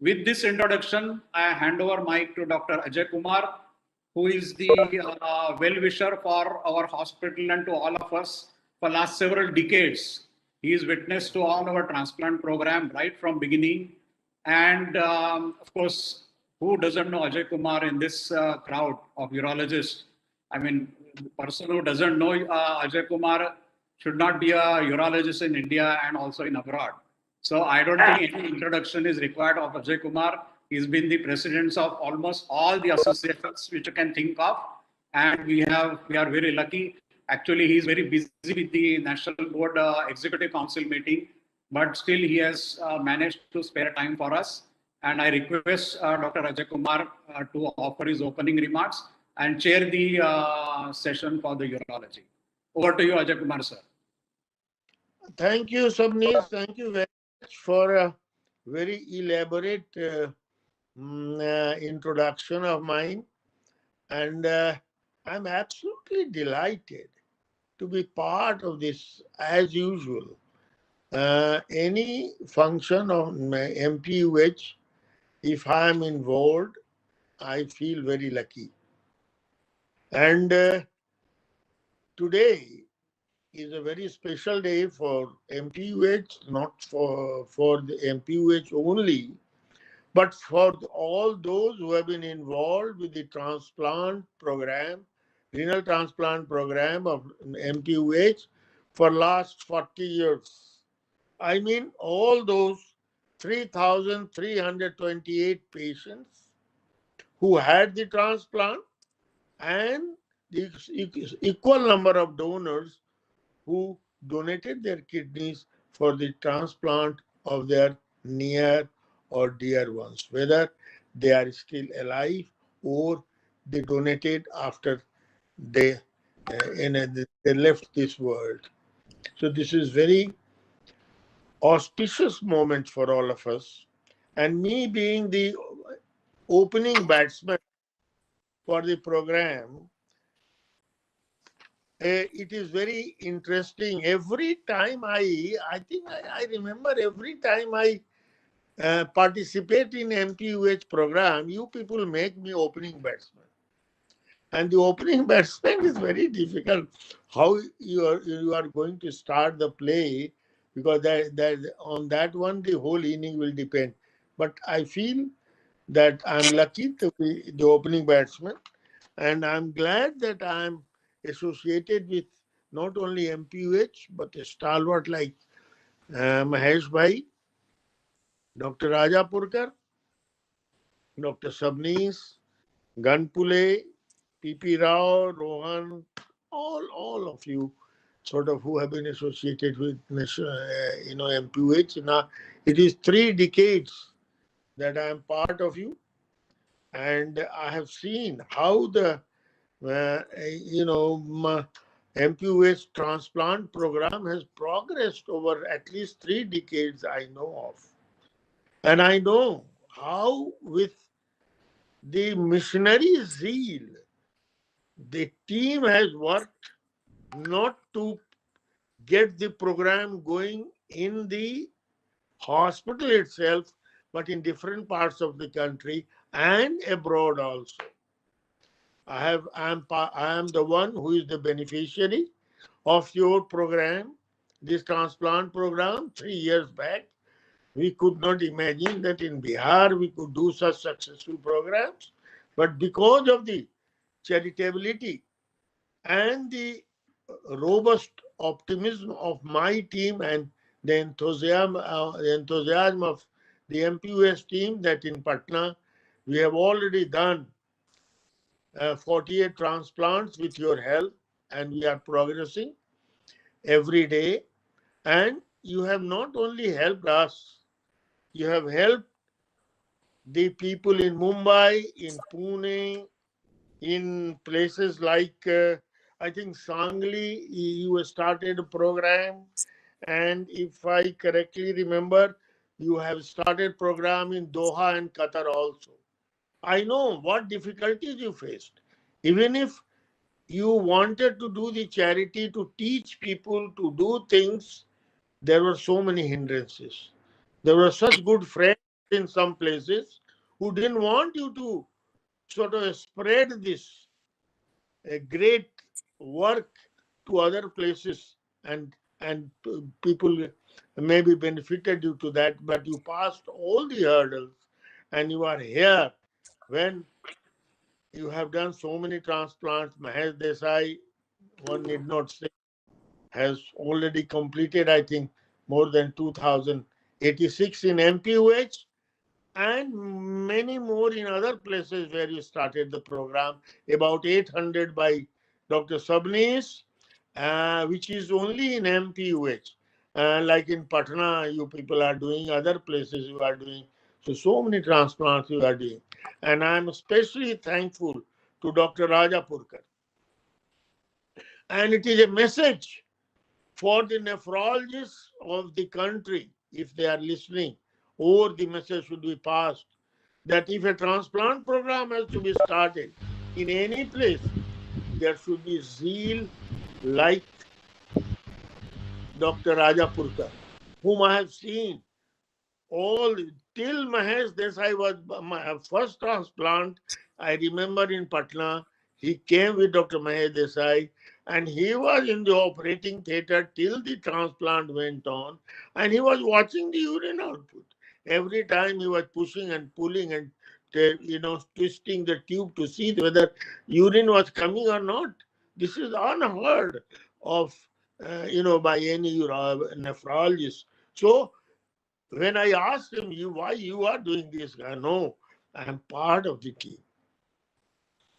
With this introduction, I hand over mic to Dr. Ajay Kumar, who is the well-wisher for our hospital and to all of us for last several decades. He is witness to all our transplant program right from beginning. And of course, who doesn't know Ajay Kumar in this crowd of urologists? I mean, the person who doesn't know Ajay Kumar should not be a urologist in India and also in abroad. So I don't think any introduction is required of Ajay Kumar. He's been the president of almost all the associations which you can think of, and we are very lucky. Actually, he's very busy with the National Board Executive Council meeting, but still he has managed to spare time for us. And I request Dr. Ajay Kumar to offer his opening remarks and chair the session for the urology. Over to you, Ajay Kumar, sir. Thank you, Sabnis. Thank you very much for a very elaborate introduction of mine. And I'm absolutely delighted to be part of this as usual. Any function of MPUH, if I'm involved, I feel very lucky. And today is a very special day for MPUH, not for the MPUH only, but for all those who have been involved with the transplant program, renal transplant program of MPUH for last 40 years. I mean, all those 3,328 patients who had the transplant and the equal number of donors who donated their kidneys for the transplant of their near or dear ones, whether they are still alive or they donated after they left this world. So this is very auspicious moment for all of us. And me being the opening batsman for the program, it is very interesting. Every time I remember every time I participate in MPUH program, you people make me opening batsman. And the opening batsman is very difficult. How you are going to start the play, because that on that one the whole inning will depend. But I feel that I'm lucky to be the opening batsman, and I'm glad that I'm associated with not only MPUH but a stalwart like Mahesh Bhai, Dr. Rajapurkar, Dr. Sabnis, Ganpule, P.P. Rao, Rohan, all of you sort of who have been associated with MPUH. Now, it is 3 decades that I am part of you, and I have seen how the MPUH transplant program has progressed over at least 3 decades I know of. And I know how with the missionary zeal, the team has worked not to get the program going in the hospital itself, but in different parts of the country and abroad also. I am the one who is the beneficiary of your program, this transplant program 3 years back. We could not imagine that in Bihar we could do such successful programs, but because of the charitability and the robust optimism of my team and the enthusiasm of the MPUS team, that in Patna we have already done 48 transplants with your help, and we are progressing every day. And you have not only helped us, you have helped the people in Mumbai, in Pune, in places like, I think, Sangli. You started a program. And if I correctly remember, you have started program in Doha and Qatar also. I know what difficulties you faced. Even if you wanted to do the charity, to teach people to do things, there were so many hindrances. There were such good friends in some places who didn't want you to sort of spread this great work to other places, and people maybe benefited due to that, but you passed all the hurdles and you are here when you have done so many transplants. Mahesh Desai, one need not say, has already completed, I think, more than 2086 in MPUH, and many more in other places where you started the program. About 800 by Dr. Sabnis, which is only in MPUH. Like in Patna, you people are doing, other places you are doing. So many transplants you are doing. And I'm especially thankful to Dr. Rajapurkar. And it is a message for the nephrologists of the country, if they are listening, or the message should be passed, that if a transplant program has to be started in any place, there should be zeal like Dr. Rajapurkar, whom I have seen all till Mahesh Desai was my first transplant. I remember in Patna, he came with Dr. Mahesh Desai, and he was in the operating theater till the transplant went on, and he was watching the urine output. Every time he was pushing and pulling and twisting the tube to see whether urine was coming or not. This is unheard of, by any nephrologist. So when I asked him, why you are doing this? No, I am part of the team.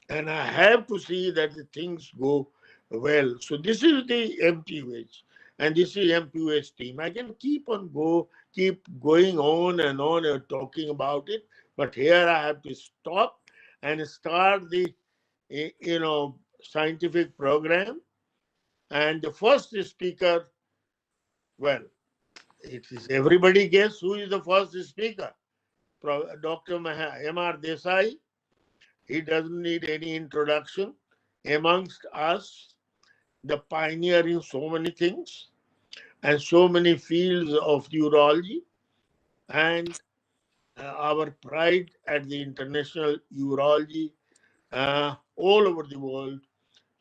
And I have to see that the things go well. So this is the MPUH. And this is MPUH team. I can keep going on and talking about it. But here I have to stop and start the scientific program. And the first speaker, well, it is everybody guess who is the first speaker. Dr. M.R. Desai, he doesn't need any introduction. Amongst us, the pioneer in so many things and so many fields of urology, and our pride at the international urology all over the world.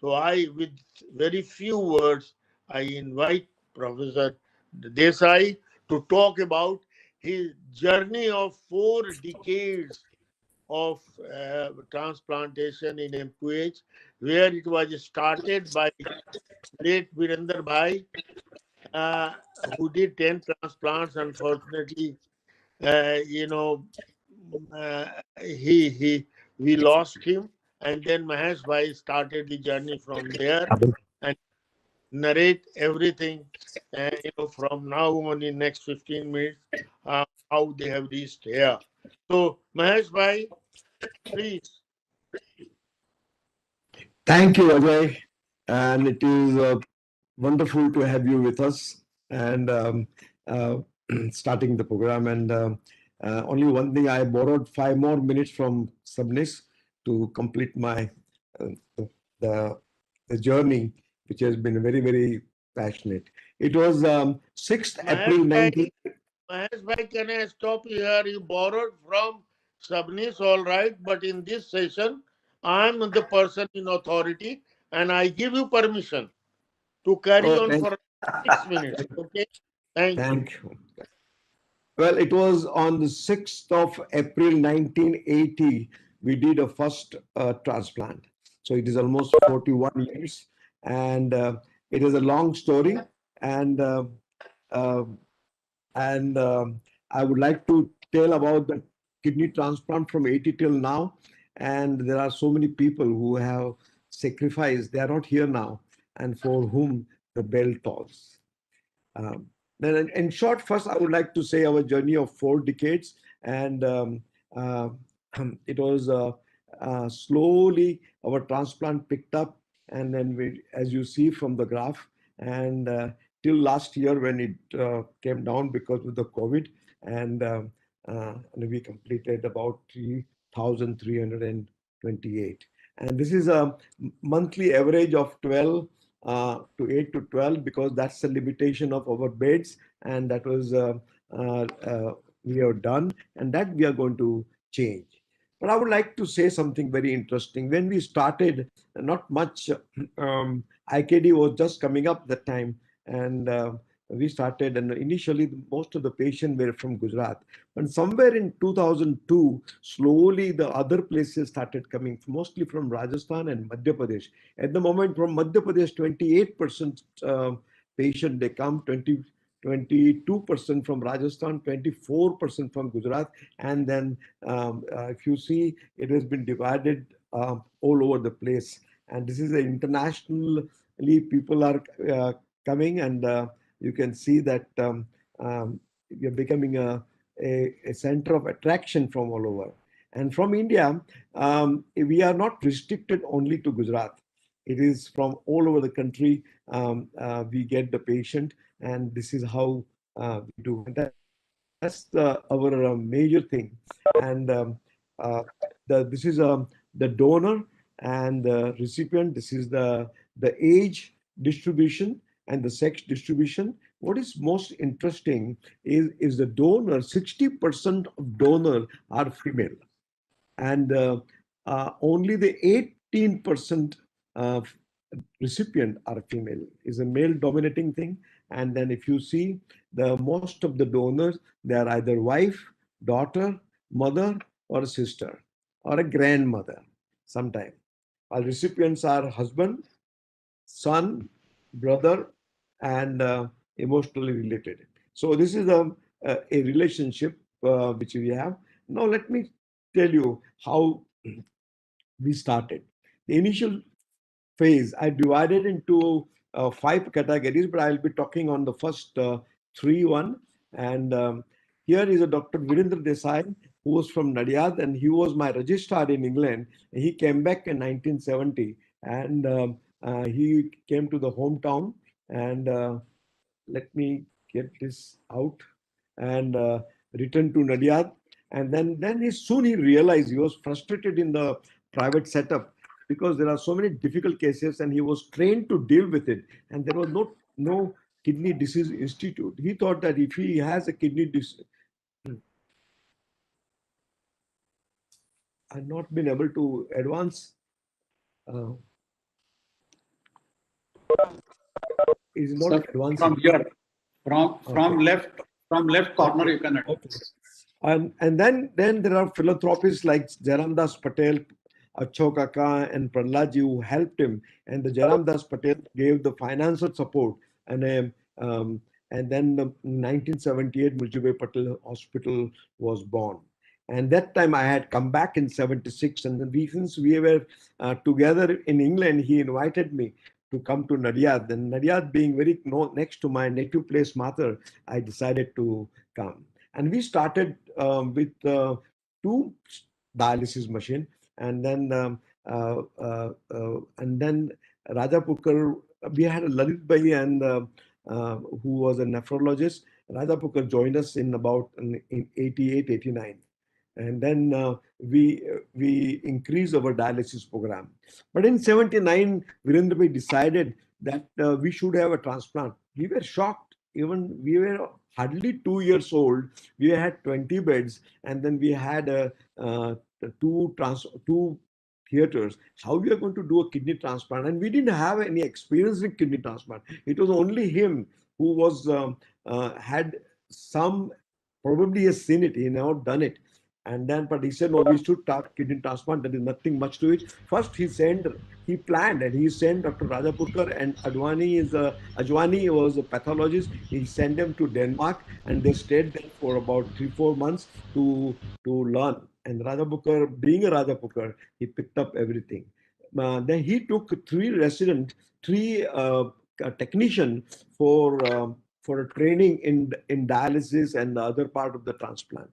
So with very few words, I invite Professor Desai to talk about his journey of 4 decades of transplantation in MPH, where it was started by late Virender Bhai, who did 10 transplants. Unfortunately, you know, uh, we lost him, and then Mahesh Bhai started the journey from there and narrate everything, from now on in next 15 minutes, how they have reached here. So, Mahesh Bhai, please. Thank you, Ajay. And it is wonderful to have you with us and uh, starting the program. And only one thing, I borrowed 5 more minutes from Sabnis to complete my uh, the, the journey, which has been very, very passionate. It was 6th April Mahesh Bhai, 19. Mahesh Bhai, can I stop you here? You borrowed from Sabnis, all right, but in this session, I'm the person in authority, and I give you permission to carry Oh, on for 6 minutes. Okay? Thank you. thank you. Well, it was on the 6th of April 1980, we did a first transplant. So it is almost 41 years. And it is a long story. And uh, I would like to tell about the kidney transplant from 80 till now. And there are so many people who have sacrificed. They are not here now, and for whom the bell tolls. Um, then, in short, first, I would like to say our journey of 4 decades, and uh, it was slowly our transplant picked up, and then we, as you see from the graph, and till last year when it came down because of the COVID, and we completed about 3,328, and this is a monthly average of 12 to 8 to 12, because that's the limitation of our beds, and that was we have done, and that we are going to change. But I would like to say something very interesting. When we started, not much, IKD was just coming up that time, and we started, and initially most of the patients were from Gujarat. But somewhere in 2002, slowly the other places started coming, mostly from Rajasthan and Madhya Pradesh. At the moment, from Madhya Pradesh, 28% patient they come, 22% from Rajasthan, 24% from Gujarat, and then if you see, it has been divided all over the place. And this is internationally people are coming, and you can see that we are becoming a center of attraction from all over. And from India, we are not restricted only to Gujarat. It is from all over the country. We get the patient, and this is how we do. And that's our major thing. And this is the donor and the recipient. This is the age distribution and the sex distribution. What is most interesting is the donor. 60% of donor are female, and only the 18% of recipient are female. Is a male dominating thing. And then if you see, the most of the donors, they are either wife, daughter, mother, or a sister, or a grandmother sometime. Our recipients are husband, son, brother, and emotionally related. So this is a relationship which we have. Now let me tell you how we started. The initial phase, I divided into 5 categories, but I'll be talking on the first 3 one. And here is a Dr. Virendra Desai, who was from Nadiad, and he was my registrar in England. He came back in 1970, and he came to the hometown. And let me get this out, and returned to Nadiad. And then soon he realized he was frustrated in the private setup because there are so many difficult cases, and he was trained to deal with it. And there was no kidney disease institute. He thought that if he has a kidney disease, I've not been able to advance. Uh, is not Sir, advancing. from here, from Okay. left corner, Okay. you can. Okay. And then there are philanthropists like Jairam Das Patel, Achho Kaka, and Prahlad ji who helped him. And the Jairam Das Patel gave the financial support. And then the 1978 Muljibhai Patel Hospital was born. And that time I had come back in 76. And since we were together in England, he invited me to come to Nadiad. And Nadiad being very next to my native place, Mathur, I decided to come. And we started with 2 dialysis machine, and then Rajapukar. We had a Lalit Bhai, and who was a nephrologist. Rajapukar joined us in about in 88, 89. And then we increased our dialysis program. But in 79, Virendra Bhai decided that we should have a transplant. We were shocked. Even we were hardly 2 years old. We had 20 beds, and then we had two theaters. How we are going to do a kidney transplant? And we didn't have any experience in kidney transplant. It was only him who was had some, probably has seen it. He never done it. And then, but he said, no, we should start kidney transplant. There is nothing much to it. First, he planned, and he sent Dr. Rajapurkar, and Advani was a pathologist. He sent them to Denmark, and they stayed there for about 3-4 months to learn. And Rajapurkar, being a Rajapurkar, he picked up everything. Then he took 3 technician for a training in dialysis and the other part of the transplant.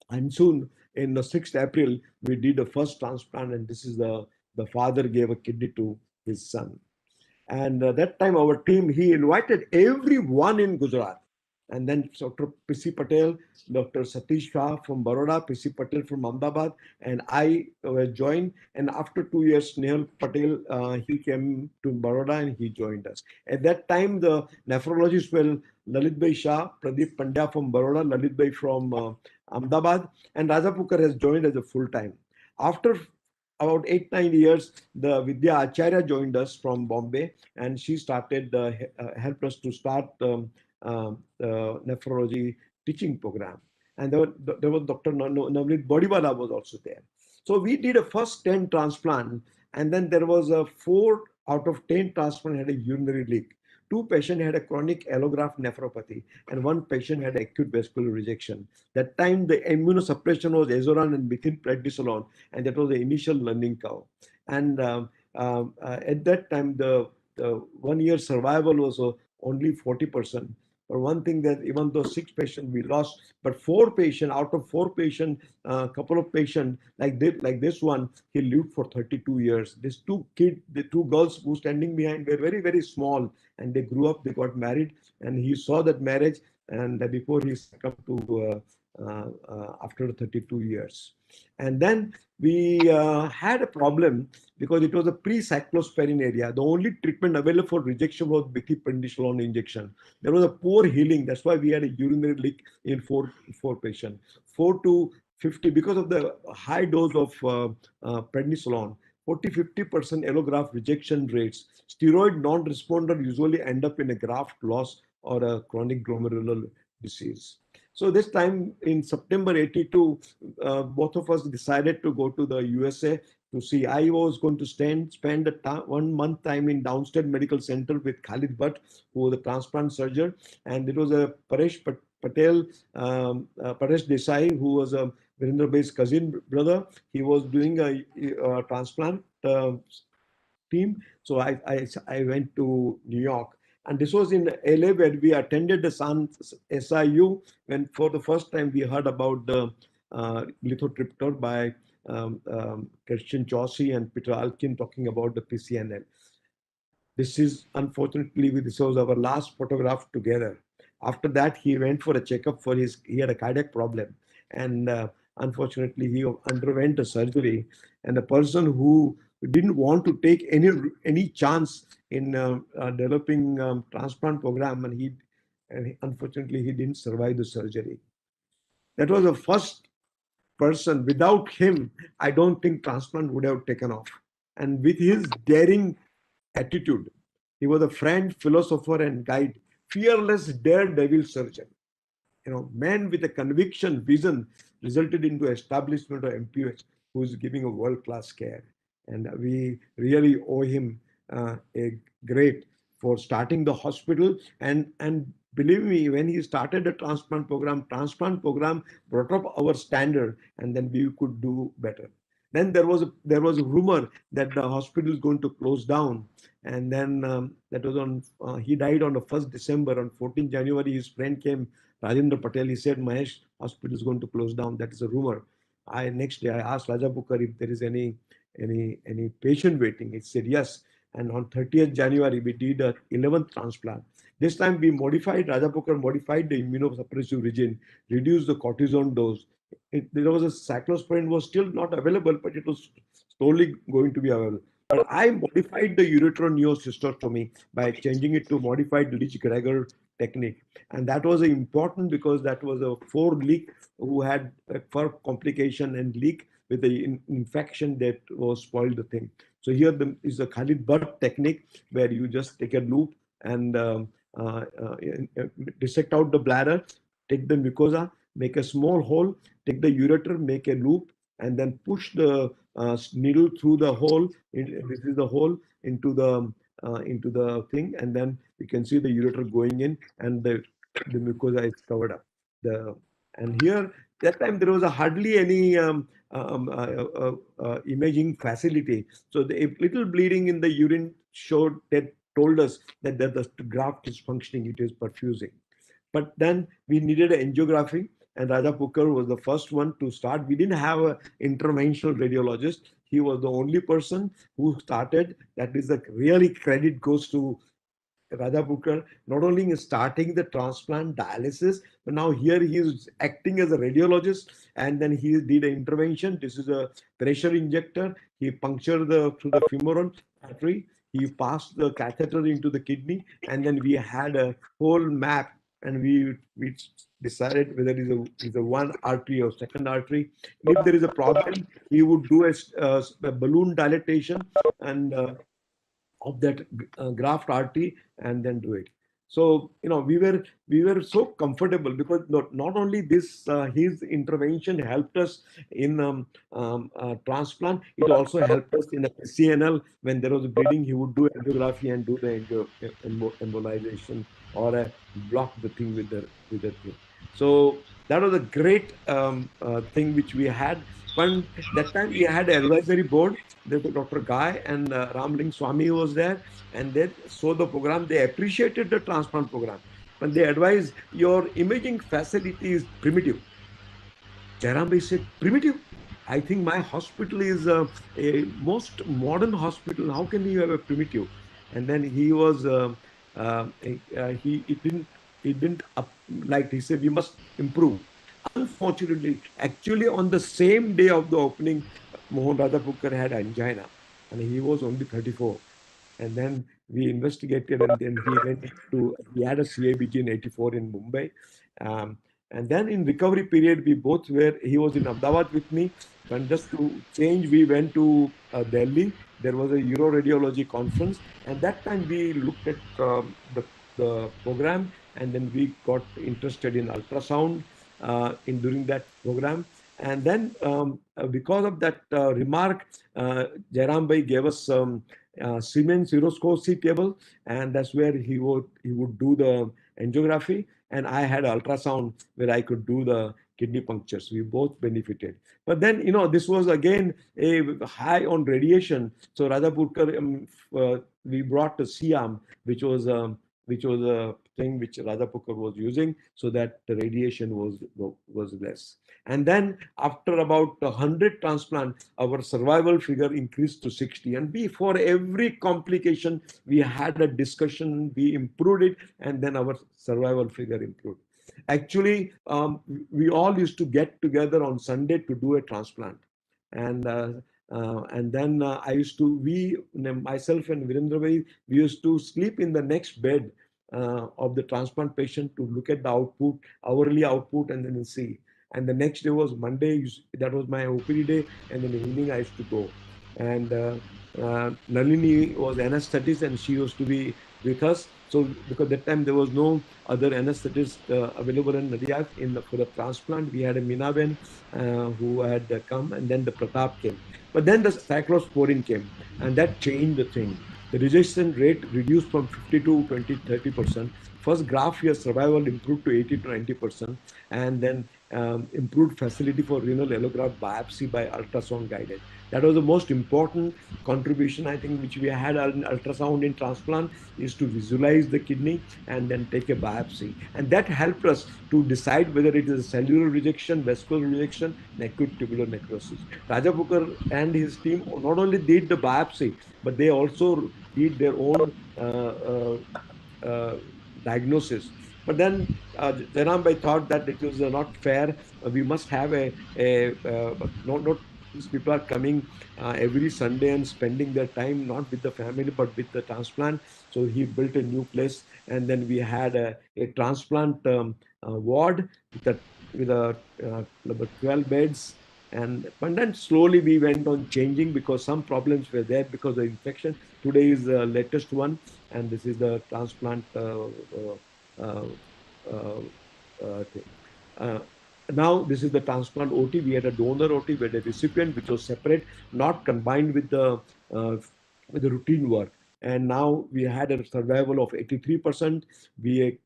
And soon, in the 6th April, we did the first transplant, and this is the father gave a kidney to his son. And that time, our team, he invited everyone in Gujarat. And then Dr. P.C. Patel, Dr. Satish Shah from Baroda, P.C. Patel from Ahmedabad, and I joined. And after 2 years, Nehal Patel, he came to Baroda and he joined us. At that time, the nephrologists were Lalitbhai Shah, Pradeep Pandya from Baroda, Lalitbhai from Ahmedabad, and Raja Pukar has joined as a full-time. After about 8-9 years, the Vidya Acharya joined us from Bombay, and she started helped us to start the nephrology teaching program. And there was Dr. Navneet Bodiwala was also there. So we did a first 10 transplant, and then there was a 4 out of 10 transplant had a urinary leak. 2 patients had a chronic allograft nephropathy, and 1 patient had acute vascular rejection. That time, the immunosuppression was azoran and methylprednisolone, and that was the initial learning curve. And at that time, the 1-year survival was only 40%. But one thing that even though 6 patients we lost, but 4 patients out of 4 patients, a couple of patients like this one, he lived for 32 years. These 2 kids, the 2 girls who standing behind were very, very small, and they grew up, they got married, and he saw that marriage, and before he succumbed to after 32 years. And then we had a problem because it was a pre-cyclosporine area. The only treatment available for rejection was methylprednisolone injection. There was a poor healing. That's why we had a urinary leak in four patients. 4 to 50 because of the high dose of prednisolone. 40-50% allograft rejection rates. Steroid non-responder usually end up in a graft loss or a chronic glomerular disease. So this time in September 82, both of us decided to go to the USA to see. I was going to spend 1 month time in Downstate Medical Center with Khalid Bhatt, who was a transplant surgeon, and it was a Paresh Patel, Paresh Desai, who was a Virendra Bhai's cousin brother. He was doing a transplant team. So I went to New York. And this was in LA where we attended the SIU when for the first time we heard about the lithotriptor by Christian Chaucy and Peter Alkin talking about the PCNL. This is unfortunately, this was our last photograph together. After that, he went for a checkup for he had a cardiac problem. And unfortunately, he underwent a surgery. And the person who didn't want to take any chance in developing transplant program, and unfortunately, he didn't survive the surgery. That was the first person. Without him, I don't think transplant would have taken off. And with his daring attitude, he was a friend, philosopher, and guide, fearless, daredevil surgeon. Man with a conviction, vision, resulted into establishment of MPUH, who is giving a world-class care. And we really owe him a great for starting the hospital. And believe me, when he started the transplant program brought up our standard, and then we could do better. Then there was a rumor that the hospital is going to close down, and then that was on. He died on the 1st December. On 14th January, his friend came, Rajendra Patel. He said, "Mahesh, hospital is going to close down." That is a rumor. Next day I asked Raja Pukar if there is any patient waiting. He said yes. And on 30th January we did a 11th transplant. This time we Raja Pukar modified the immunosuppressive regime, reduced the cortisone dose. There was a cyclosporine was still not available, but it was slowly going to be available. But I modified the ureteroneocystostomy by changing it to modified Leach-Greger technique. And that was important because that was a 4 leak who had a fur complication and leak with the infection that was spoiled the thing. So here is the Khalid Bhatt technique where you just take a loop and dissect out the bladder, take the mucosa, make a small hole, take the ureter, make a loop, and then push the needle through the hole. This is the hole into the thing, and then you can see the ureter going in, and the mucosa is covered up. And here that time there was hardly any imaging facility. So the little bleeding in the urine told us that the graft is functioning, it is perfusing. But then we needed an angiography, and Raja Pukar was the first one to start. We didn't have an interventional radiologist. He was the only person who started. That is the really credit goes to Radhabukar, not only in starting the transplant dialysis, but now here he is acting as a radiologist, and then he did an intervention. This is a pressure injector. He punctured through the femoral artery. He passed the catheter into the kidney, and then we had a whole map, and we decided whether it's a one artery or second artery. And if there is a problem, he would do a balloon dilatation and of that graft artery and then do it. So we were so comfortable because not only this his intervention helped us in transplant, it also helped us in a CNL. When there was bleeding, he would do angiography and do the embolization, or block the thing with the thing. So that was a great thing which we had. But that time we had an advisory board. There was Dr. Guy and Ramling Swami was there, and they saw the program. They appreciated the transplant program, but they advised your imaging facility is primitive. Jairam said, primitive? I think my hospital is a most modern hospital. How can you have a primitive? And then he was, he didn't like, he said, we must improve. Unfortunately, actually on the same day of the opening, Mohan Radhapukkar had angina, and he was only 34. And then we investigated, and then he had a CABG in 84 in Mumbai. Um, and then in recovery period, he was in Ahmedabad with me. And just to change, we went to Delhi. There was a uroradiology conference. And that time we looked at the program, and then we got interested in ultrasound during that program. And then because of that remark, Jairam Bhai gave us some Siemens uroscopy table, and that's where he would do the angiography, and I had ultrasound where I could do the kidney punctures. We both benefited. But then, this was again a high on radiation. So Radhapurkar, we brought the CIAM, which was a thing which Radhapurkar was using, so that the radiation was less. And then after about 100 transplant, our survival figure increased to 60. And for every complication, we had a discussion, we improved it, and then our survival figure improved. Actually, we all used to get together on Sunday to do a transplant. And then myself and Virendra Bhai, we used to sleep in the next bed of the transplant patient to look at the output, hourly output, and then see. And the next day was Monday. That was my OPD day. And then evening I used to go. And Nalini was anesthetist, and she used to be with us. So because that time there was no other anesthetist available in Nadia for the transplant, we had a Minaben who had come, and then the Pratap came. But then the cyclosporin came, and that changed the thing. The rejection rate reduced from 50 to 20, 30%. First graph year survival improved to 80 to 90%, and then improved facility for renal allograft biopsy by ultrasound guided. That was the most important contribution, I think, which we had on ultrasound in transplant, is to visualize the kidney and then take a biopsy. And that helped us to decide whether it is a cellular rejection, vascular rejection, and acute tubular necrosis. Rajapukar and his team not only did the biopsy, but they also did their own diagnosis. But then Jairam Bhai thought that it was not fair. We must have not these people are coming every Sunday and spending their time not with the family but with the transplant. So he built a new place, and then we had a transplant ward with about 12 beds. But then slowly we went on changing because some problems were there because of infection. Today is the latest one, and this is the transplant thing. Now this is the transplant OT. We had a donor OT, we had a recipient, which was separate, not combined with the routine work. And now we had a survival of 83%. We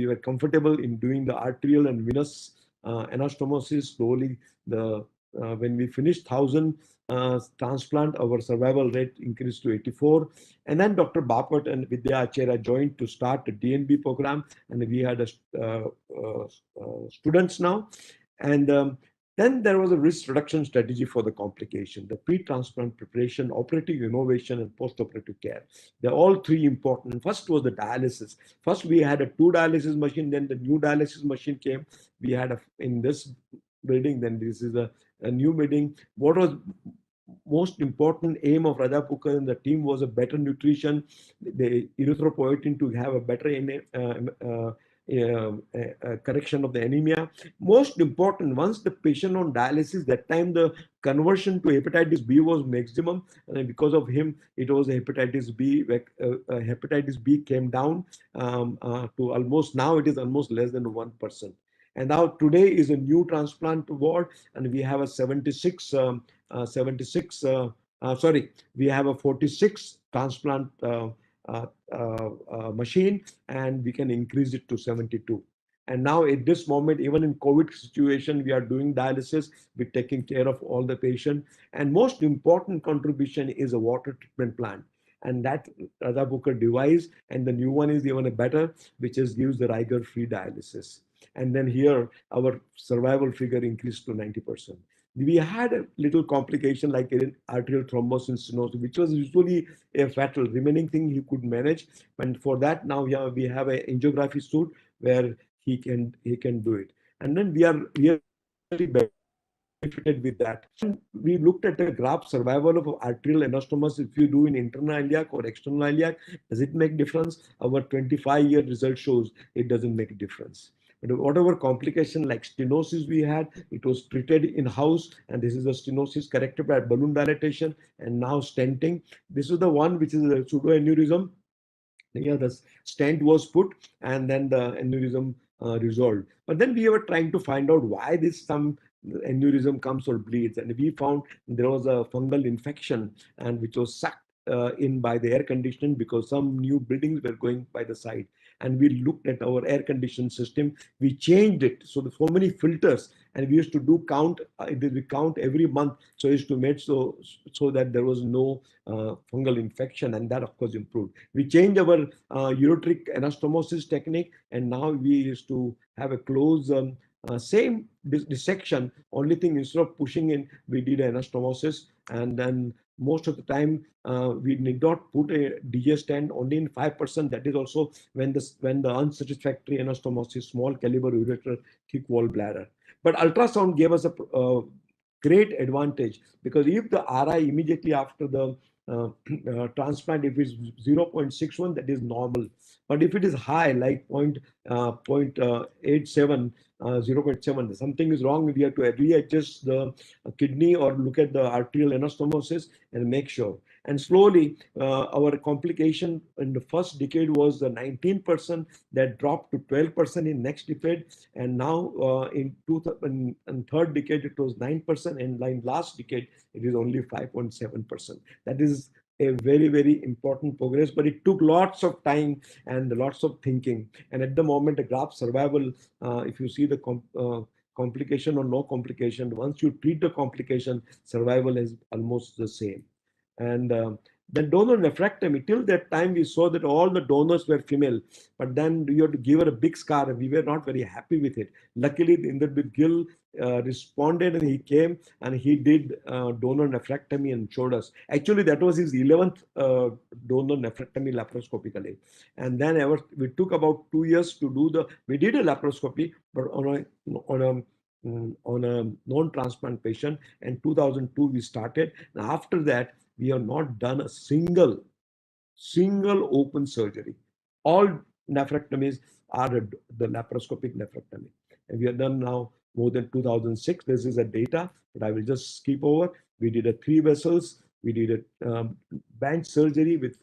were comfortable in doing the arterial and venous anastomosis. Slowly, when we finished 1,000 transplant, our survival rate increased to 84. And then Dr. Bapat and Vidya Achera joined to start the DNB program, and we had students now. And Then there was a risk reduction strategy for the complication, the pre-transplant preparation, operative innovation, and post-operative care. They're all three important. First was the dialysis. First, we had a two dialysis machine, then the new dialysis machine came. We had in this building, then this is a new building. What was most important aim of Radhapukkar and the team was a better nutrition, the erythropoietin to have a better correction of the anemia. Most important, once the patient on dialysis, that time the conversion to hepatitis B was maximum, and because of him, it was hepatitis B. Hepatitis B came down to almost, now it is almost less than 1%. And now today is a new transplant ward, and we have a we have a 46 transplant machine, and we can increase it to 72. And now at this moment, even in COVID situation, we are doing dialysis, we're taking care of all the patient. And most important contribution is a water treatment plant. And that Radhapukkar device, and the new one is even a better, which is gives the rigor-free dialysis. And then here, our survival figure increased to 90%. We had a little complication like arterial thrombosis stenosis, which was usually a fatal. Remaining thing he could manage, and for that now we have an angiography suit where he can do it. And then we are really benefited with that. And we looked at the graft survival of arterial anastomosis. If you do in internal iliac or external iliac, does it make difference? Our 25-year result shows it doesn't make a difference. But whatever complication like stenosis we had, it was treated in-house, and this is a stenosis corrected by balloon dilatation and now stenting. This is the one which is a pseudoaneurysm. Yeah, the stent was put, and then the aneurysm resolved. But then we were trying to find out why this some aneurysm comes or bleeds, and we found there was a fungal infection, and which was sucked in by the air conditioning, because some new buildings were going by the side. And we looked at our air conditioning system, we changed it, so many filters, and we used to do count, we count every month, so used to make so that there was no fungal infection, and that of course improved. We changed our ureteric anastomosis technique, and now we used to have a close same dissection. Only thing, instead of pushing in, we did anastomosis, and then most of the time we need not put a DJ stand only in 5%. That is also when the unsatisfactory anastomosis, small caliber ureter, thick wall bladder. But ultrasound gave us a great advantage, because if the RI immediately after the transplant, if it's 0.61, that is normal. But if it is high, like 0.87, 0.7, something is wrong. We have to readjust the kidney or look at the arterial anastomosis and make sure. And slowly, our complication in the first decade was 19%, that dropped to 12% in next decade, and now in third decade it was 9%, and in last decade it is only 5.7%. That is a very, very important progress, but it took lots of time and lots of thinking. And at the moment, the graft survival, if you see the complication or no complication, once you treat the complication, survival is almost the same. And the donor nephrectomy, till that time we saw that all the donors were female, but then you had to give her a big scar, and we were not very happy with it. Luckily, Inderjit Gill responded, and he came and he did donor nephrectomy and showed us. Actually, that was his 11th donor nephrectomy laparoscopically. And then we took about 2 years to do we did a laparoscopy, but on a non-transplant patient. And 2002 we started. And after that, we have not done a single open surgery. All nephrectomies are the laparoscopic nephrectomy. And we have done now more than 2006. This is a data, but I will just skip over. We did a 3 vessels. We did a bench surgery with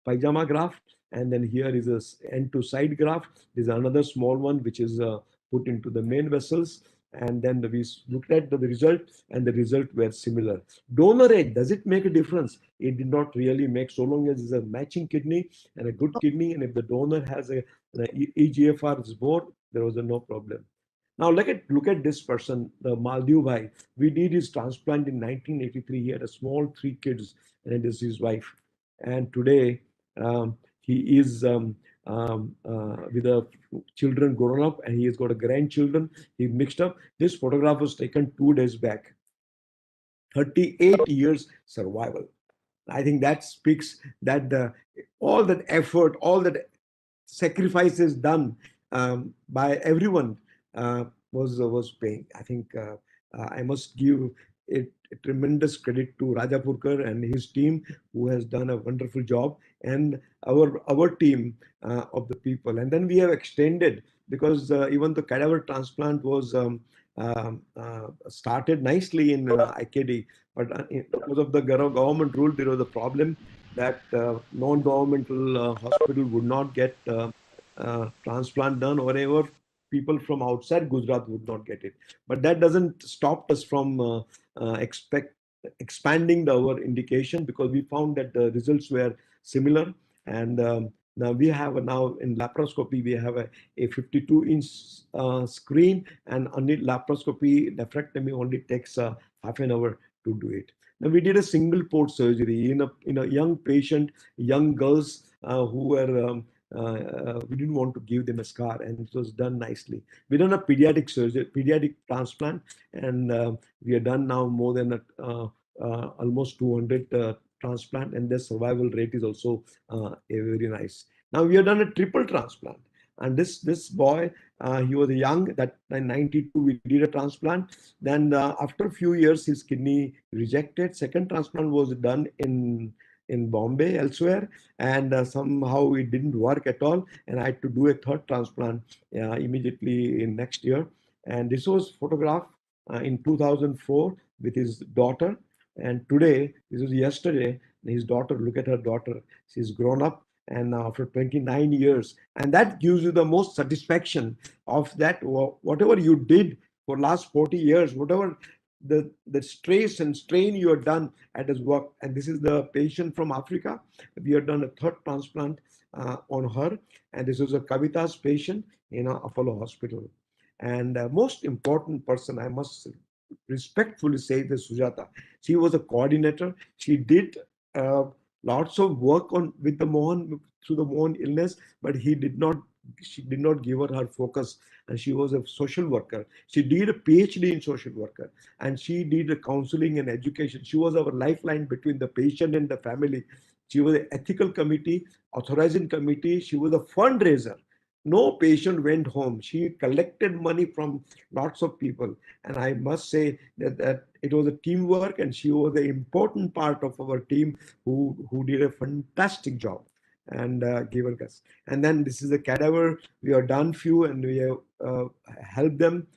pajama graft. And then here is a end to side graft. There's another small one, which is put into the main vessels. And then we looked at the result, and the result were similar. Donor age, does it make a difference? It did not really make, so long as it's a matching kidney and a good kidney, and if the donor has an EGFR is more, there was no problem. Now look at this person, the Muljibhai. We did his transplant in 1983. He had a small 3 kids, and it is his wife. And today he is with the children grown up, and he has got a grandchildren. He mixed up. This photograph was taken 2 days back. 38 years survival. I think that speaks that all that effort, all that sacrifices done by everyone was paying. I think I must give it a tremendous credit to Rajapurkar and his team, who has done a wonderful job, and our team of the people. And then we have extended, because even the cadaver transplant was started nicely in IKD, but because of the government rule, there was a problem that non-governmental hospital would not get transplant done, or whatever. People from outside Gujarat would not get it. But that doesn't stop us from expanding our indication, because we found that the results were similar. And now we have in laparoscopy, we have a 52-inch screen, and only laparoscopy nephrectomy only takes half an hour to do it. Now we did a single port surgery in a young patient, young girls who were we didn't want to give them a scar, and it was done nicely. We done a pediatric surgery, pediatric transplant, and we have done now more than almost 200 transplant, and the survival rate is also very nice. Now we have done a triple transplant, and this boy, he was young, that in 92 we did a transplant. Then after a few years, his kidney rejected. Second transplant was done in Bombay, elsewhere, and somehow it didn't work at all, and I had to do a third transplant immediately in next year. And this was photographed in 2004 with his daughter, and today, this was yesterday, his daughter, look at her daughter, she's grown up, and after 29 years, and that gives you the most satisfaction of that, whatever you did for last 40 years, whatever the stress and strain you have done at his work. And this is the patient from Africa. We have done a third transplant on her, and this is a Kavita's patient in Apollo Hospital. And most important person, I must respectfully say, this Sujata. She was a coordinator. She did lots of work on with the Mohan through the Mohan illness, but she did not give her focus, and she was a social worker. She did a PhD in social worker, and she did a counseling and education. She was our lifeline between the patient and the family. She was an ethical committee, authorizing committee. She was a fundraiser. No patient went home. She collected money from lots of people. And I must say that it was a teamwork, and she was an important part of our team who did a fantastic job and given us. And then this is a cadaver. We have done few, and we have helped them,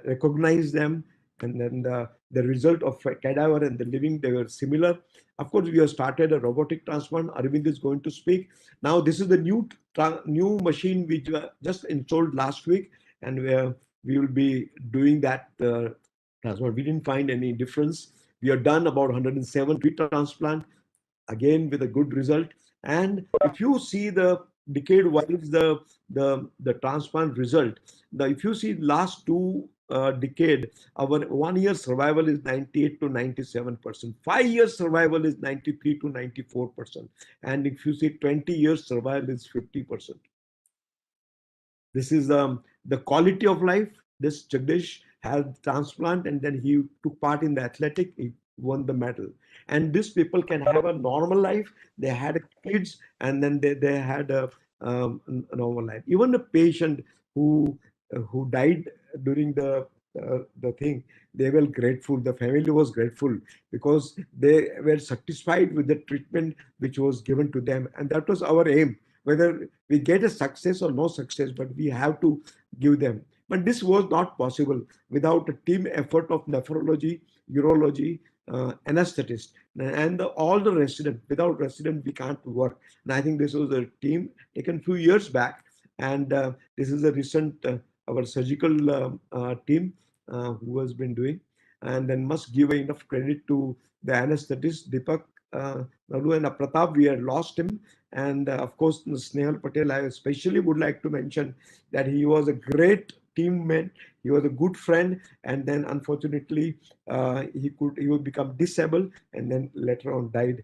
recognize them, and then the result of a cadaver and the living, they were similar. Of course, we have started a robotic transplant. Arvind is going to speak. Now, this is the new machine which just installed last week, and we will be doing that transplant. We didn't find any difference. We have done about 107 transplant, again with a good result. And if you see the decade wise the transplant result, if you see last two decade, our 1 year survival is 98 to 97%. 5 years survival is 93 to 94%. And if you see 20 years survival is 50%. This is the quality of life. This Jagdish had transplant, and then he took part in the athletic. He won the medal. And these people can have a normal life. They had kids, and then they had a normal life. Even the patient who died during the thing, they were grateful. The family was grateful because they were satisfied with the treatment which was given to them, and that was our aim. Whether we get a success or no success, but we have to give them. But this was not possible without a team effort of nephrology, urology, anesthetist, and all the residents. Without resident, we can't work. And I think this was a team taken few years back, and this is a recent our surgical team who has been doing. And then must give enough credit to the anesthetist Deepak Nalu and Pratap. We had lost him, and of course Snehal Patel. I especially would like to mention that he was a great teammate. He was a good friend, and then unfortunately he would become disabled, and then later on died.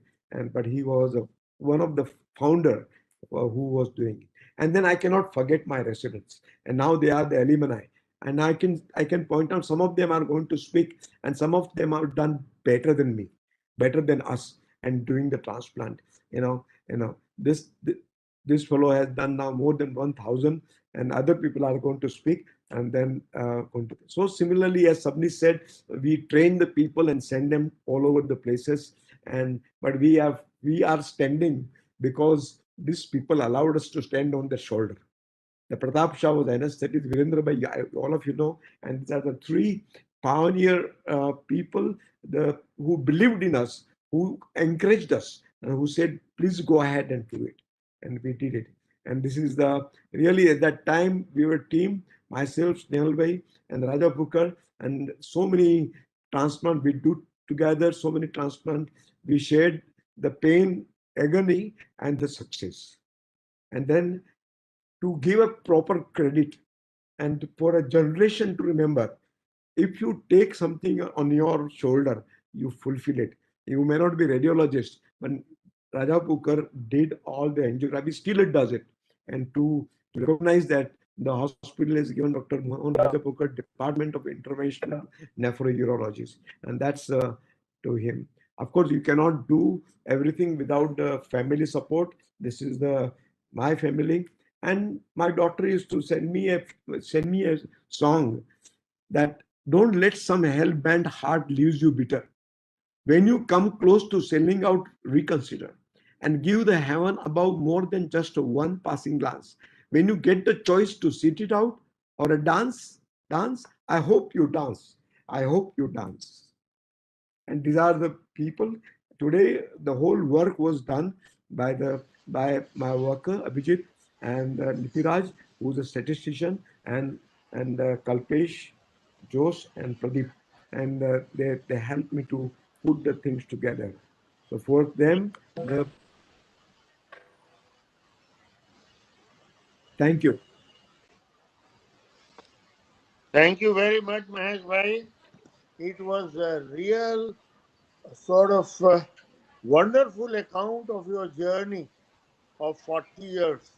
But he was one of the founder who was doing it. And then I cannot forget my residents. And now they are the alumni. And I can point out some of them are going to speak, and some of them are done better than me, better than us, and doing the transplant. This fellow has done now more than 1,000, and other people are going to speak, and then going to. So similarly, as Sabni said, we train the people and send them all over the places, but we are standing because these people allowed us to stand on their shoulder. The Pratap Shah was anesthetist, Virendra Bhai, all of you know, and these are the three pioneer people who believed in us, who encouraged us, and who said, please go ahead and do it. And we did it. And this is really at that time, we were a team, myself, Snehal Bhai, and Raja Pukar, and so many transplant we do together, so many transplant. We shared the pain, agony, and the success. And then to give a proper credit and for a generation to remember, if you take something on your shoulder, you fulfill it. You may not be radiologist, but Raja Pukar did all the angiography, still it does it. And to recognize that, the hospital has given Dr. Mohan Raja Pukar Department of Interventional Nephrology, and that's to him. Of course, you cannot do everything without the family support. This is my family, and my daughter used to send me a song that don't let some hell-bent heart leaves you bitter. When you come close to selling out, reconsider and give the heaven above more than just one passing glance. When you get the choice to sit it out or a dance, I hope you dance. I hope you dance. And these are the people. Today, the whole work was done by my worker Abhijit and Nitiraj, who's a statistician, and Kalpesh, Jose, and Pradeep, and they helped me to put the things together. So for them, thank you. Thank you very much, Mahesh Bhai. It was a real sort of wonderful account of your journey of 40 years